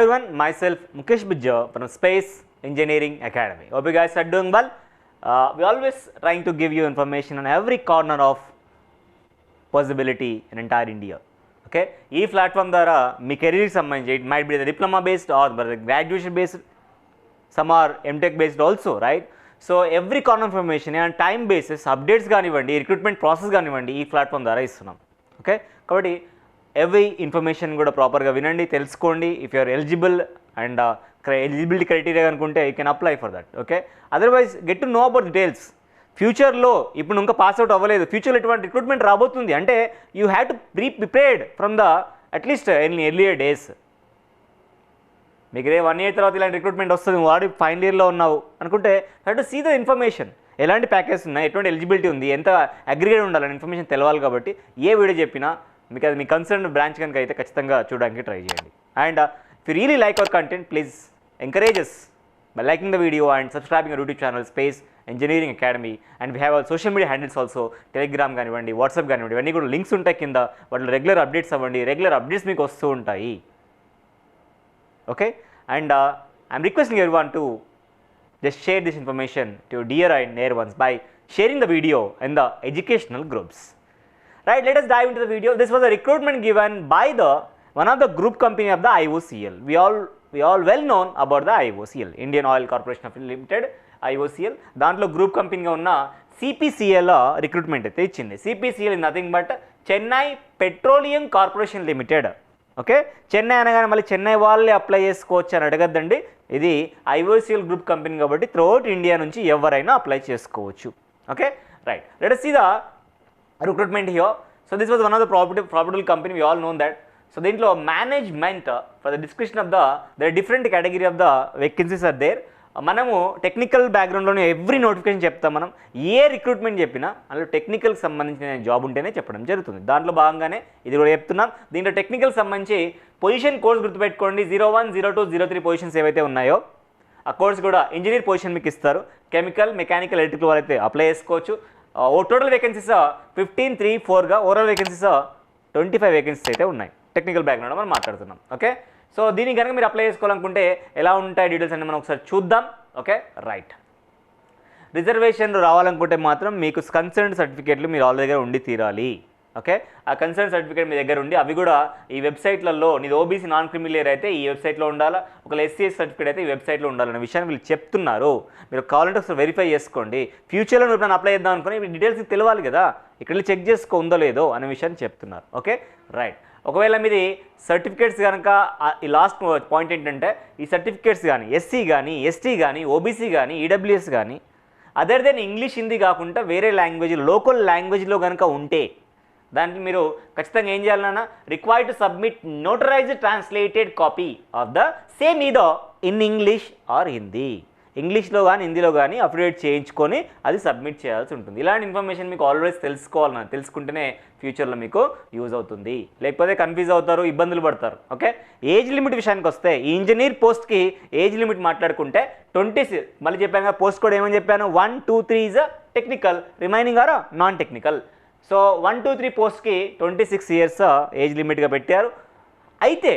everyone, myself Mukesh Bijja from Space Engineering Academy. Hope you guys are doing well. We always trying to give you information on every corner of possibility in entire India. Okay, ఈ platform ద్వారా మీ కెరీర్కి సంబంధించి it might be the diploma based or graduation based, some are MTech based also, right? So every corner information and time basis updates కానివ్వండి, recruitment process కానివ్వండి, ఈ platform ద్వారా ఇస్తున్నాం. ఓకే, కాబట్టి ఎవ్రీ ఇన్ఫర్మేషన్ కూడా ప్రాపర్గా వినండి, తెలుసుకోండి. If you're eligible and eligibility criteria అనుకుంటే you can apply for that. Okay, otherwise get to know about details. ఫ్యూచర్లో ఇప్పుడు ఇంకా పాస్అవుట్ అవ్వలేదు, ఫ్యూచర్లో ఎటువంటి రిక్రూట్మెంట్ రాబోతుంది అంటే you have to prepared from the at least earlier days. మీకు 1 year తర్వాత ఇలాంటి రిక్రూట్మెంట్ వస్తుంది, వాడి ఫైనల్ ఇయర్లో ఉన్నావు అనుకుంటే have to see the information. ఎలాంటి ప్యాకేజ్ ఉన్నాయి, ఎటువంటి ఎలిజిబిలిటీ ఉంది, ఎంత అగ్రిగేట్ ఉండాలని ఇన్ఫర్మేషన్ తెలవాలి. కాబట్టి ఏ వీడియో చెప్పినా మీకు అది మీ కన్సర్న్ బ్రాంచ్ కనుక అయితే ఖచ్చితంగా చూడడానికి ట్రై చేయండి. And if you really like our content, please encourage us by liking the video and subscribing our YouTube channel Space Engineering Academy. And we have our social media handles also, Telegram కానివ్వండి, WhatsApp కానివ్వండి, ఇవన్నీ కూడా links ఉంటాయి కింద. వాటిలో regular updates అవ్వండి, regular updates మీకు వస్తూ ఉంటాయి. Okay, and I'm requesting everyone to just share this information to your dear and near ones by sharing the video in the educational groups. Right, let us dive into the video. This was a recruitment given by the one of the group company of the IOCL. We all well known about the IOCL, Indian Oil Corporation of Limited, IOCL. దాంట్లో group కంపెనీగా ఉన్న CPCL recruitment అయితే ఇచ్చింది. CPCL is nothing but Chennai petroleum corporation limited. Okay, Chennai అనగానే మళ్ళీ చెన్నై వాళ్ళే apply చేసుకోవచ్చు అని అడగద్దండి. ఇది IOCL గ్రూప్ కంపెనీ కాబట్టి త్రూఅవుట్ ఇండియా నుంచి ఎవరైనా అప్లై చేసుకోవచ్చు. Okay, right, let us see the recruitment here. So this was one of the profitable company, we all know that. So దీంట్లో management for the description of the different category of the vacancies are there. మనము technical బ్యాక్గ్రౌండ్లోనే every notification చెప్తాం. మనం ఏ recruitment చెప్పినా అందులో టెక్నికల్కి సంబంధించిన job ఉంటేనే చెప్పడం జరుగుతుంది. దాంట్లో భాగంగానే ఇది కూడా చెప్తున్నాం. దీంట్లో టెక్నికల్ సంబంధించి పొజిషన్ కోర్స్ గుర్తుపెట్టుకోండి. 01, 02, 03 పొజిషన్స్ ఏవైతే ఉన్నాయో ఆ కోర్స్ కూడా ఇంజనీర్ పొజిషన్ మీకు ఇస్తారు. కెమికల్, మెకానికల్, ఎలక్ట్రికల్ వాళ్ళైతే అప్లై చేసుకోవచ్చు. టోటల్ వేకెన్సీస్ 15, 3, 4గా, ఓవరాల్ వేకెన్సీస్ 25 వేకెన్సీస్ అయితే ఉన్నాయి. టెక్నికల్ బ్యాక్గ్రౌండ్ మనం మాట్లాడుతున్నాం. ఓకే, సో దీనికి కనుక మీరు అప్లై చేసుకోవాలనుకుంటే ఎలా ఉంటాయి డీటెయిల్స్ అంటే మనం ఒకసారి చూద్దాం. Okay, right. రిజర్వేషన్లు రావాలనుకుంటే మాత్రం మీకు కన్సర్న్ సర్టిఫికేట్లు మీరు వాళ్ళ దగ్గర ఉండి తీరాలి. ఓకే, ఆ కన్సర్న్ సర్టిఫికేట్ మీ దగ్గర ఉండి అవి కూడా ఈ వెబ్సైట్లలో, నీది ఓబీసీ నాన్ క్రిమిలియర్ అయితే ఈ వెబ్సైట్లో ఉండాలా, ఒకవేళ SCS సర్టిఫికేట్ అయితే ఈ వెబ్సైట్లో ఉండాలనే విషయాన్ని వీళ్ళు చెప్తున్నారు. మీరు కావాలంటే ఒకసారి వెరిఫై చేసుకోండి. ఫ్యూచర్లో మీరు ఎప్పుడైనా అప్లై చేద్దాం అనుకుని మీ డీటెయిల్స్ తెలవాలి కదా, ఇక్కడ చెక్ చేసుకో ఉందో లేదో అనే విషయాన్ని చెప్తున్నారు. Okay, right. ఒకవేళ మీది సర్టిఫికేట్స్ కనుక ఈ లాస్ట్ పాయింట్ ఏంటంటే ఈ సర్టిఫికేట్స్ కానీ SC కానీ, ST కానీ, OBC కానీ, EWS కానీ అదర్ దెన్ ఇంగ్లీష్, హిందీ కాకుండా వేరే లాంగ్వేజ్, లోకల్ లాంగ్వేజ్లో కనుక ఉంటే దానికి మీరు ఖచ్చితంగా ఏం చేయాలన్నా required to submit notarized translated copy of the same ఈదో ఇన్ ఇంగ్లీష్ ఆర్ హిందీ. ఇంగ్లీష్లో కానీ హిందీలో కానీ అఫిడేట్ చేయించుకొని అది సబ్మిట్ చేయాల్సి ఉంటుంది. ఇలాంటి ఇన్ఫర్మేషన్ మీకు ఆల్వేస్ తెలుసుకోవాలన్నా, తెలుసుకుంటేనే ఫ్యూచర్లో మీకు యూజ్ అవుతుంది. లేకపోతే కన్ఫ్యూజ్ అవుతారు, ఇబ్బందులు పడతారు. ఓకే, ఏజ్ లిమిట్ విషయానికి వస్తే ఈ ఇంజనీర్ పోస్ట్కి ఏజ్ లిమిట్ మాట్లాడుకుంటే 26, మళ్ళీ చెప్పాను కదా పోస్ట్ కోడ్ ఏమని చెప్పాను, 1, 2, 3 is technical, remaining are non technical. So 1, 2, 3 పోస్ట్కి 26 years ఏజ్ లిమిట్గా పెట్టారు. అయితే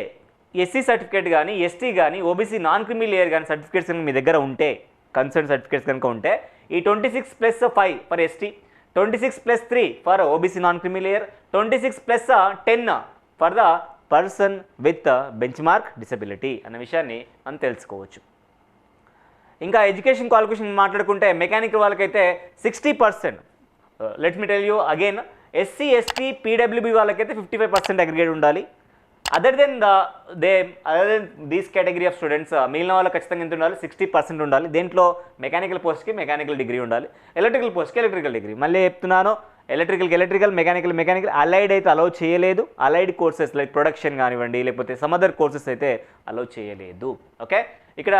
SC సర్టిఫికేట్ కానీ, ST కానీ, OBC నాన్ క్రిమి లేయర్ కానీ సర్టిఫికేట్స్ కనుక మీ దగ్గర ఉంటే, కన్సర్న్ సర్టిఫికేట్స్ కనుక ఉంటే ఈ 26+5 for ST, 26+3 for OBC non క్రిమి layer, 26+10 for the person with benchmark disability అనే విషయాన్ని మనం తెలుసుకోవచ్చు. ఇంకా ఎడ్యుకేషన్ క్వాలిఫికేషన్ మాట్లాడుకుంటే మెకానికల్ వాళ్ళకైతే 60%. Let me tell you again, SC, ST, PWB వాళ్ళకైతే 55% అగ్రిగేట్ ఉండాలి. Other than these category of students మిగిలిన వాళ్ళకి ఖచ్చితంగా ఎంత ఉండాలి, 60% ఉండాలి. దేంట్లో మెకానికల్ పోస్ట్కి మెకానికల్ డిగ్రీ ఉండాలి, ఎలక్ట్రికల్ పోస్ట్కి ఎలక్ట్రికల్ డిగ్రీ. మళ్ళీ చెప్తున్నాను, ఎలక్ట్రికల్, మెకానికల్ అలైడ్ అయితే అలౌ చేయలేదు. అలైడ్ కోర్సెస్ లైక్ ప్రొడక్షన్ కానివ్వండి, లేకపోతే సమ్ అదర్ కోర్సెస్ అయితే అలౌ చేయలేదు. ఓకే, ఇక్కడ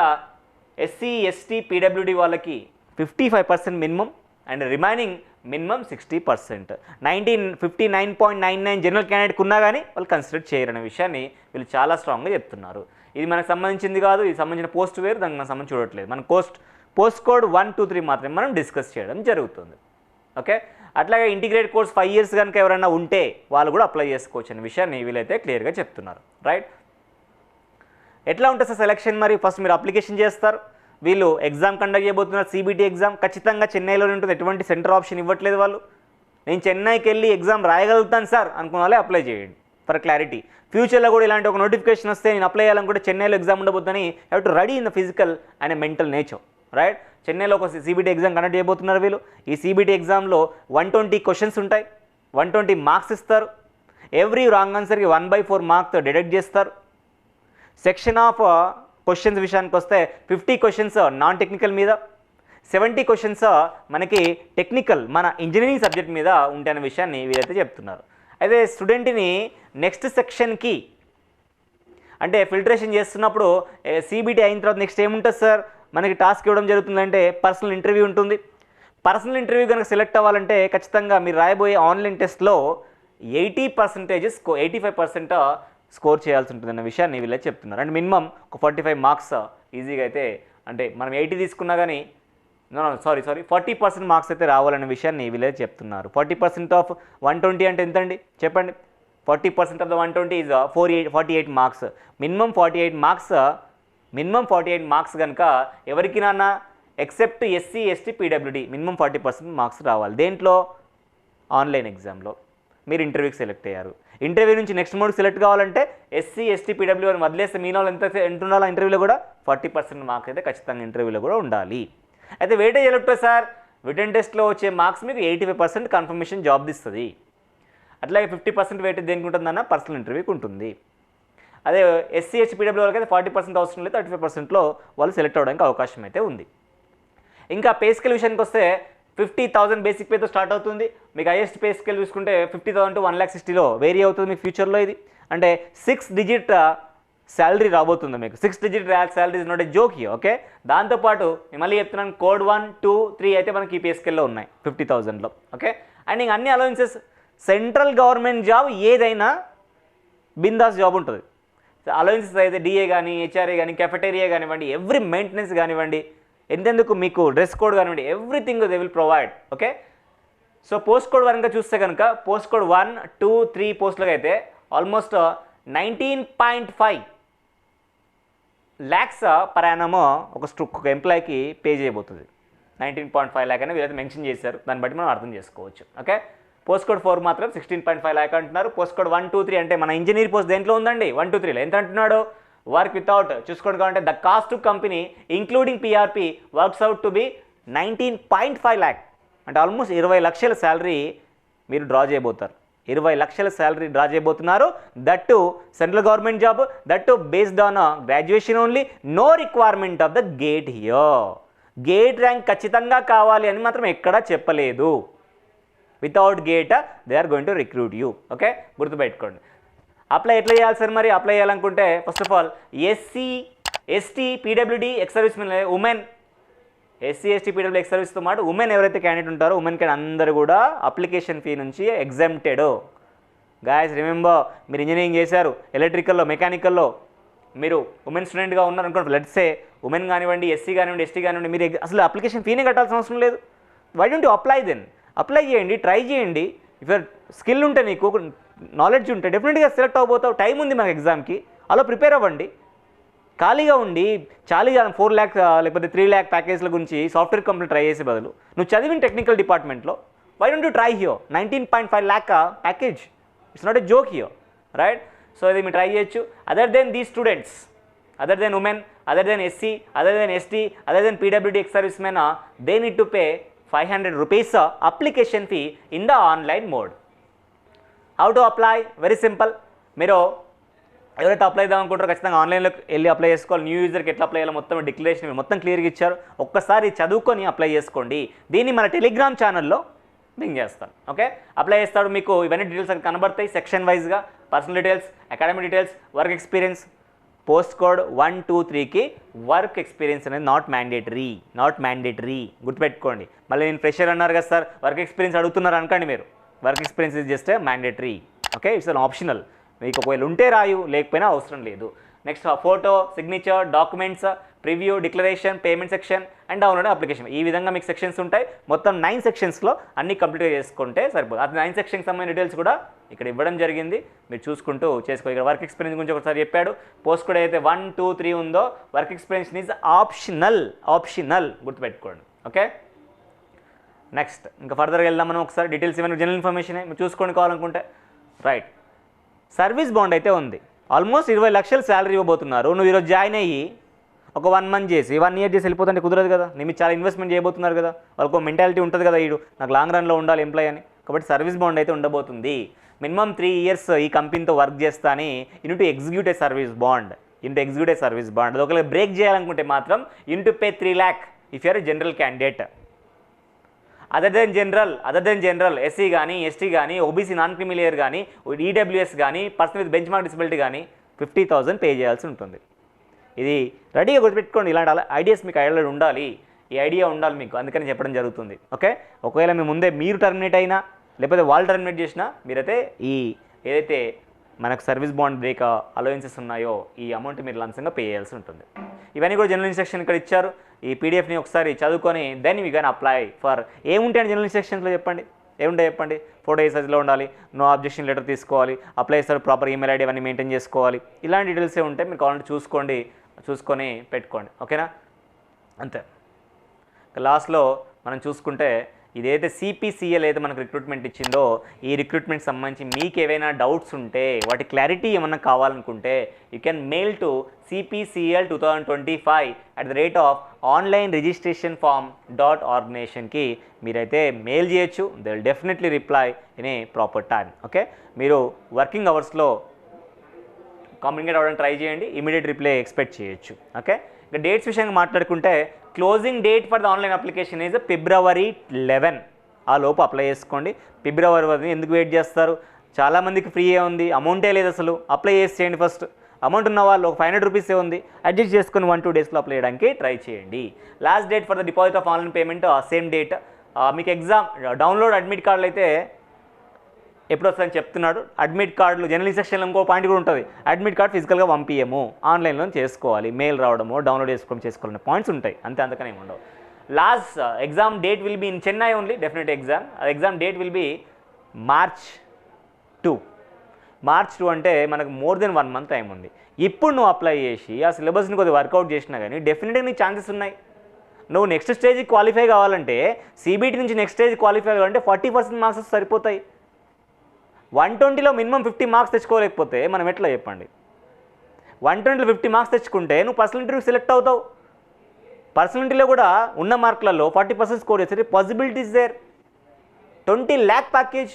SC, ST, PWD వాళ్ళకి 55% minimum and remaining minimum 60%. 59.99 general క్యాండిడేట్కి ఉన్నా కానీ వాళ్ళు కన్సిడర్ చేయరనే విషయాన్ని వీళ్ళు చాలా స్ట్రాంగ్గా చెప్తున్నారు. ఇది మనకు సంబంధించింది కాదు, ఇది సంబంధించిన పోస్ట్ వేరు, దానికి మనం సంబంధించి చూడట్లేదు. మన పోస్ట్ కోడ్ 1, 2, 3 మాత్రమే మనం డిస్కస్ చేయడం జరుగుతుంది. ఓకే, అట్లాగే ఇంటిగ్రేట్ కోర్స్ 5 years కనుక ఎవరైనా ఉంటే వాళ్ళు కూడా అప్లై చేసుకోవచ్చు అనే విషయాన్ని వీళ్ళైతే క్లియర్గా చెప్తున్నారు. రైట్, ఎట్లా ఉంటుంది సార్ సెలక్షన్? మరి ఫస్ట్ మీరు అప్లికేషన్ చేస్తారు, వీళ్ళు ఎగ్జామ్ కండక్ట్ చేయబోతున్నారు, సిబిటి ఎగ్జామ్ ఖచ్చితంగా చెన్నైలోనే ఉంటుంది, ఎటువంటి సెంటర్ ఆప్షన్ ఇవ్వట్లేదు వాళ్ళు. నేను చెన్నైకి వెళ్ళి ఎగ్జామ్ రాయగలుగుతాను సార్ అనుకున్న వాళ్ళే అప్లై చేయండి ఫర్ క్లారిటీ. ఫ్యూచర్లో కూడా ఇలాంటి ఒక నోటిఫికేషన్ వస్తే నేను అప్లై చేయాలనుకుంటే చెన్నైలో ఎగ్జామ్ ఉండబోతుందని have to ready in the physical and mental nature, right? చెన్నైలో ఒక సిబిటి ఎగ్జామ్ కండక్ట్ చేయబోతున్నారు వీళ్ళు. ఈ సిబిటి ఎగ్జామ్లో 120 క్వశ్చన్స్ ఉంటాయి, 120 మార్క్స్ ఇస్తారు. ఎవ్రీ రాంగ్ ఆన్సర్కి 1/4 మార్క్తో డిడక్ట్ చేస్తారు. సెక్షన్ ఆఫ్ క్వశ్చన్స్ విషయానికి వస్తే 50 క్వశ్చన్స్ నాన్ టెక్నికల్ మీద, 70 క్వశ్చన్స్ మనకి టెక్నికల్ మన ఇంజనీరింగ్ సబ్జెక్ట్ మీద ఉంటాయనే విషయాన్ని వీరైతే చెప్తున్నారు. అయితే స్టూడెంట్ని నెక్స్ట్ సెక్షన్కి అంటే ఫిల్టరేషన్ చేస్తున్నప్పుడు సిబిటి అయిన తర్వాత నెక్స్ట్ ఏముంటుంది సార్, మనకి టాస్క్ ఇవ్వడం జరుగుతుందంటే పర్సనల్ ఇంటర్వ్యూ ఉంటుంది. పర్సనల్ ఇంటర్వ్యూ కనుక సెలెక్ట్ అవ్వాలంటే ఖచ్చితంగా మీరు రాయబోయే ఆన్లైన్ టెస్ట్లో 80% 85% స్కోర్ చేయాల్సి ఉంటుంది అన్న విషయాన్ని వీళ్ళే చెప్తున్నారు. అంటే మినిమం ఒక 45 మార్క్స్ ఈజీగా అయితే, అంటే మనం 80 తీసుకున్నా కానీ 40% మార్క్స్ అయితే రావాలనే విషయాన్ని వీళ్ళే చెప్తున్నారు. 40% ఆఫ్ 120 అంటే ఎంత అండి చెప్పండి? 40% of the 120 is 48 marks. Minimum 48 marks కనుక ఎవరికి నాన్న except SC ST PWD minimum 40% marks రావాలి. దేంట్లో? ఆన్లైన్ ఎగ్జామ్లో మీరు ఇంటర్వ్యూకి సెలెక్ట్ అయ్యారు. ఇంటర్వ్యూ నుంచి నెక్స్ట్ మోడ్కి సెలెక్ట్ కావాలంటే ఎస్సీ ఎస్టీ పీడబ్ల్యూ అని వదిలేస్తే మీ వాళ్ళు ఎంత ఉండాలి ఇంటర్వ్యూలో కూడా 40% మార్క్స్ అయితే ఖచ్చితంగా ఇంటర్వ్యూలో కూడా ఉండాలి. అయితే వెయిటేజ్ ఎలా ఉంటుంది సార్? రిటన్ టెస్ట్లో వచ్చే మార్క్స్ మీకు 85% కన్ఫర్మేషన్ జాబ్ ఇస్తుంది. అట్లాగే 50% వెయిటేజ్ దేనికి ఉంటుందన్న పర్సనల్ ఇంటర్వ్యూకి ఉంటుంది. అదే ఎస్సీ ఎస్టీ పీడబ్ల్యూ వాళ్ళకి అయితే 40% అవసరం లేదు, 35%లో వాళ్ళు సెలెక్ట్ అవ్వడానికి అవకాశం అయితే ఉంది. ఇంకా పే స్కేల్ విషయానికి వస్తే 50,000 బేసిక్ పేతో స్టార్ట్ అవుతుంది. మీకు హైయెస్ట్ పే స్కేల్ చూసుకుంటే 50,000 to 1,60,000 వేరీ అవుతుంది మీకు ఫ్యూచర్లో. ఇది అంటే 6 డిజిట్ శాలరీ రాబోతుంది మీకు. 6 digit salary is not a joke here, okay? దాంతోపాటు నేను మళ్ళీ చెప్తున్నాను, కోడ్ 1, 2, 3 అయితే మనకి ఈ పే స్కేల్లో ఉన్నాయి 50,000లో, ఓకే? అండ్ ఇంక అన్ని అలవెన్సెస్ సెంట్రల్ గవర్నమెంట్ జాబ్ ఏదైనా బిందాస్ జాబ్ ఉంటుంది. అలవెన్సెస్ అయితే డిఏ కానీ, హెచ్ఆర్ఏ కానీ, కెఫెటేరియా కానివ్వండి, ఎవ్రీ మెయింటెనెన్స్ కానివ్వండి, ఎంతెందుకు మీకు డ్రెస్ కోడ్ కానివ్వండి, everything they will provide, okay? So post code వరంగా చూస్తే కనుక పోస్ట్ కోడ్ 1, 2, 3 పోస్టులకు అయితే ఆల్మోస్ట్ 19.5 lakhs పర్ యానమ్ ఒక ఎంప్లాయ్కి పే చేయబోతుంది. 19.5 lakh అని వీళ్ళైతే మెన్షన్ చేశారు, దాన్ని బట్టి మనం అర్థం చేసుకోవచ్చు, ఓకే? పోస్ట్ కోడ్ 4 మాత్రం 16.5 lakh అంటున్నారు. పోస్ట్ కోడ్ 1, 2, 3 అంటే మన ఇంజనీర్ పోస్ట్ దేంట్లో ఉందండి? 1, 2, 3లో ఎంత అంటున్నాడు? వర్క్ వితౌట్ చూసుకోండి కావాలంటే the cost to company including PRP works out to be 19.5 lakh అంటే ఆల్మోస్ట్ 20 లక్షల శాలరీ మీరు డ్రా చేయబోతారు. 20 లక్షల శాలరీ డ్రా చేయబోతున్నారు. That too central government job, that too based on graduation only, no requirement of the GATE here. GATE rank ఖచ్చితంగా కావాలి అని మాత్రం ఎక్కడా చెప్పలేదు. Without GATE they are going to recruit you, okay? గుర్తుపెట్టుకోండి. అప్లై ఎట్లా చేయాలి సార్? మరి అప్లై చేయాలనుకుంటే first of all SC ST PWD ex service men, women, SC ST PW ex సర్వీస్తో పాటు ఉమెన్ ఎవరైతే క్యాండిడేట్ ఉంటారో ఉమెన్ క్యాండిడేట్ అందరూ కూడా అప్లికేషన్ ఫీ నుంచి ఎగ్జామ్టెడ్. గాయస్ రిమెంబర్, మీరు ఇంజనీరింగ్ చేశారు, ఎలక్ట్రికల్లో, మెకానికల్లో మీరు ఉమెన్ స్టూడెంట్గా ఉన్నారు అనుకోండి, లెట్స్ సే ఉమెన్ కానివ్వండి, ఎస్సీ కానివ్వండి, ఎస్టీ కానివ్వండి, మీరు అసలు అప్లికేషన్ ఫీనే కట్టాల్సిన అవసరం లేదు. Why don't you apply then? Apply చేయండి, ట్రై చేయండి. ఇఫ్ యూర్ స్కిల్ ఉంటే, నీకు నాలెడ్జ్ ఉంటే డెఫినెట్గా సెలెక్ట్ అవ్వబోతావు. టైం ఉంది మనకు ఎగ్జామ్కి, అలా ప్రిపేర్ అవ్వండి. ఖాళీగా ఉండి 4 lakh లేకపోతే 3 lakh ప్యాకేజ్ల గురించి సాఫ్ట్వేర్ కంపెనీ ట్రై చేసే బదులు నువ్వు చదివిన టెక్నికల్ డిపార్ట్మెంట్లో why don't you try here? 19.5 lakh package, it's not a joke here, right? So ఇది మీరు ట్రై చేయొచ్చు. Other than these students, other than women, other than SC, other than ST, other than PWD ex service men, they need to pay 500 rupees application fee in the online mode. How to apply? Very simple. మీరు ఎవరైతే apply చేద్దాం అనుకుంటారో ఖచ్చితంగా ఆన్లైన్లోకి వెళ్ళి apply చేసుకోవాలి. New యూజర్కి ఎట్లా apply చేయాలో మొత్తం డిక్లరేషన్ మొత్తం క్లియర్గా ఇచ్చారు. ఒక్కసారి చదువుకొని అప్లై చేసుకోండి. దీన్ని మన టెలిగ్రామ్ ఛానల్లో లింక్ చేస్తాను, ఓకే? అప్లై చేస్తాడు, మీకు ఇవన్నీ డీటెయిల్స్ అక్కడ కనబడతాయి సెక్షన్ వైజ్గా. Personal details, academic details, work experience. Post code 1, 2, 3కి వర్క్ ఎక్స్పీరియన్స్ అనేది నాట్ మ్యాండేటరీ గుర్తుపెట్టుకోండి. మళ్ళీ నేను ఫ్రెషర్ అన్నారు కదా సార్, వర్క్ ఎక్స్పీరియన్స్ అడుగుతున్నారు అనుకోండి మీరు. Work experience is just mandatory, okay? It's an optional. మీకు ఒకవేళ ఉంటే రాయు, లేకపోయినా అవసరం లేదు. Next photo, signature, documents, preview, declaration, payment section and download application. ఈ విధంగా మీకు సెక్షన్స్ ఉంటాయి. మొత్తం 9 సెక్షన్స్లో అన్ని కంప్లీట్గా చేసుకుంటే సరిపోతుంది. అది 9 సెక్షన్కి సంబంధించిన డీటెయిల్స్ కూడా ఇక్కడ ఇవ్వడం జరిగింది. మీరు చూసుకుంటూ చేసుకో. ఇక్కడ వర్క్ ఎక్స్పీరియన్స్ గురించి ఒకసారి చెప్పాడు. పోస్ట్ కూడా అయితే 1, 2, 3 ఉందో వర్క్ ఎక్స్పీరియన్స్ ఈజ్ ఆప్షనల్ గుర్తుపెట్టుకోండి. ఓకే, నెక్స్ట్ ఇంకా ఫర్దర్గా వెళ్దాం మనం. ఒకసారి డీటెయిల్స్ ఇవన్నీ జనరల్ ఇన్ఫర్మేషనే మీరు చూసుకోండి కావాలనుకుంటే. రైట్, సర్వీస్ బాండ్ అయితే ఉంది. ఆల్మోస్ట్ 20 లక్షలు శాలరీ ఇవ్వబోతున్నారు. నువ్వు ఈరోజు జాయిన్ అయ్యి ఒక 1 మంత్ చేసి 1 ఇయర్ చేసి వెళ్ళిపోతుంటే కుదరదు కదా. మీరు చాలా ఇన్వెస్ట్మెంట్ చేయబోతున్నారు కదా. వాళ్ళకు మెంటాలిటీ ఉంటుంది కదా, ఈడు నాకు లాంగ్ రన్లో ఉండాలి ఎంప్లాయ్ అని. కాబట్టి సర్వీస్ బాండ్ అయితే ఉండబోతుంది. మినిమం 3 ఇయర్స్ ఈ కంపెనీతో వర్క్ చేస్తా అని యూనిట్ ఎగ్జిక్యూటివ్ సర్వీస్ బాండ్. అది ఒకవేళ బ్రేక్ చేయాలనుకుంటే మాత్రం you need pay 3 lakh if you are general candidate. Other than general SC కానీ, ఎస్టీ కానీ, ఓబీసీ నాన్ క్రిమిలియర్ కానీ, ఈడబ్ల్యూఎస్ కానీ, person with benchmark disability కానీ 50,000 పే చేయాల్సి ఉంటుంది. ఇది రెడీగా గుర్తుపెట్టుకోండి. ఇలాంటి ఐడియాస్ మీకు ఐడియా ఉండాలి. ఈ ఐడియా ఉండాలి మీకు, అందుకని చెప్పడం జరుగుతుంది. ఓకే, ఒకవేళ మీ ముందే మీరు టర్మినేట్ అయినా లేకపోతే వాళ్ళు టర్మినేట్ చేసినా మీరైతే ఈ ఏదైతే మనకు సర్వీస్ బాండ్ బ్రేక్ అలవెన్సెస్ ఉన్నాయో ఈ అమౌంట్ మీరు లంచంగా పే చేయాల్సి ఉంటుంది. ఇవన్నీ కూడా జనరల్ ఇన్స్ట్రక్షన్ ఇక్కడ ఇచ్చారు. ఈ పీడిఎఫ్ని ఒకసారి చదువుకొని then you can apply for. ఏముంటాయండి జనరల్ ఇన్స్ట్రక్షన్స్లో చెప్పండి, ఏముంటాయి చెప్పండి. ఫోటో సైజ్లో ఉండాలి, నో అబ్జెక్షన్ లెటర్ తీసుకోవాలి, అప్లై చేస్తారు, ప్రాపర్ ఈమెయిల్ ఐడి అవన్నీ మెయింటైన్ చేసుకోవాలి. ఇలాంటి డీటెయిల్సే ఉంటాయి. మీరు కావాలంటే చూసుకొని పెట్టుకోండి. ఓకేనా, అంతే. లాస్ట్లో మనం చూసుకుంటే ఇదైతే CPCL అయితే మనకు రిక్రూట్మెంట్ ఇచ్చిందో ఈ రిక్రూట్మెంట్ సంబంధించి మీకు ఏవైనా డౌట్స్ ఉంటే వాటి క్లారిటీ ఏమన్నా కావాలనుకుంటే యూ కెన్ మెయిల్ టు cpcl2025@onlineregistrationform.organization.కి మీరైతే మెయిల్ చేయొచ్చు. They will definitely reply in a proper time. Okay, మీరు వర్కింగ్ అవర్స్లో కమ్యూనికేట్ అవ్వడానికి ట్రై చేయండి. ఇమీడియట్ రిప్లై ఎక్స్పెక్ట్ చేయొచ్చు. ఓకే, ఇక డేట్స్ విషయంగా మాట్లాడుకుంటే closing date for the online application is February 11. ఆ లోపు అప్లై చేసుకోండి. ఫిబ్రవరి వరకు ఎందుకు వెయిట్ చేస్తారు? చాలామందికి ఫ్రీయే ఉంది, అమౌంటే లేదు అసలు. అప్లై చేసేయండి ఫస్ట్. అమౌంట్ ఉన్న వాళ్ళు ఒక 500 రూపీసే ఉంది, అడ్జస్ట్ చేసుకొని 1-2 డేస్లో అప్లై చేయడానికి ట్రై చేయండి. Last date for the deposit of online payment same date. మీకు ఎగ్జామ్ డౌన్లోడ్ అడ్మిట్ కార్డులు అయితే ఎప్పుడు వస్తుందని చెప్తున్నాడు. అడ్మిట్ కార్డులు జనరల్ ఇన్స్ట్రక్షన్లో ఇంకో పాయింట్ కూడా ఉంటుంది. అడ్మిట్ కార్డు ఫిజికల్గా పంపించము, ఆన్లైన్లో చేసుకోవాలి, మెయిల్ రావడము, డౌన్లోడ్ చేసుకోవాలనే పాయింట్స్ ఉంటాయి. అంతకనే ఉండవు. Last exam date will be in Chennai only. Definite exam date will be March 2. March 2 అంటే మనకు మోర్ దెన్ 1 month టైం ఉంది. ఇప్పుడు నువ్వు అప్లై చేసి ఆ సిలబస్ని కొద్దిగా వర్కౌట్ చేసినా కానీ డెఫినెట్గా నీకు ఛాన్సెస్ ఉన్నాయి. నువ్వు నెక్స్ట్ స్టేజ్కి క్వాలిఫై కావాలంటే CBT నుంచి నెక్స్ట్ స్టేజ్ క్వాలిఫై కావాలంటే 40% మార్క్స్ సరిపోతాయి. 120లో మినిమం 50 మార్క్స్ తెచ్చుకోలేకపోతే మనం ఎట్లా చెప్పండి? 120లో 50 మార్క్స్ తెచ్చుకుంటే నువ్వు పర్సనల్ ఇంటర్వ్యూ సెలెక్ట్ అవుతావు. పర్సనల్ కూడా ఉన్న మార్కులలో 40% స్కోర్ చేస్తే పాసిబిలిటీస్ దేర్. 20 lakh package.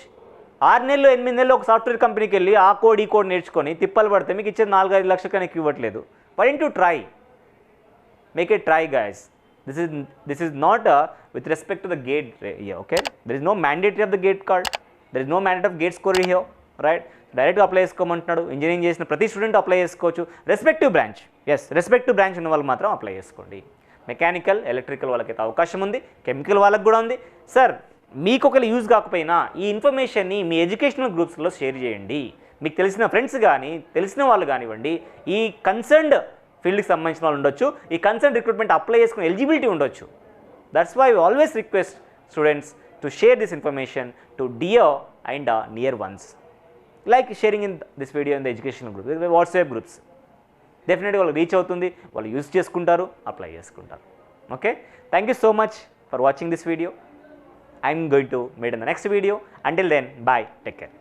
6 నెలలు 8 నెలలు ఒక సాఫ్ట్వేర్ కంపెనీకి వెళ్ళి ఆ కోడ్ ఈ కోడ్ నేర్చుకొని తిప్పలు పడితే మీకు ఇచ్చేది 4-5 లక్షలు కానీ ఎక్కువ ఇవ్వట్లేదు. Why don't you try? Make it try guys. This is not with respect to the gate here, okay? There is no mandatory of the gate card. There is no mandate of gate score here, right? డైరెక్ట్గా apply చేసుకోమంటున్నాడు. Engineering చేసిన ప్రతి student apply చేసుకోవచ్చు. Respective branch ఉన్న వాళ్ళు మాత్రం apply చేసుకోండి. Mechanical, electrical వాళ్ళకైతే అవకాశం ఉంది, కెమికల్ వాళ్ళకి కూడా ఉంది. సార్ మీకు ఒకవేళ యూజ్ కాకపోయినా ఈ ఇన్ఫర్మేషన్ని మీ ఎడ్యుకేషనల్ గ్రూప్స్లో షేర్ చేయండి. మీకు తెలిసిన ఫ్రెండ్స్ కానీ తెలిసిన వాళ్ళు కానివ్వండి, ఈ కన్సర్న్డ్ ఫీల్డ్కి సంబంధించిన వాళ్ళు ఉండొచ్చు, ఈ కన్సర్న్ రిక్రూట్మెంట్ అప్లై చేసుకునే ఎలిజిబిలిటీ ఉండొచ్చు. That's why we always request students to share this information to dear and near ones, like sharing in this video in the educational group, WhatsApp groups. డెఫినెట్గా వాళ్ళకి reach అవుతుంది, వాళ్ళు use చేసుకుంటారు, apply చేసుకుంటారు. Okay, thank you so much for watching this video. I'm going to meet in the next video. Until then, bye. Take care.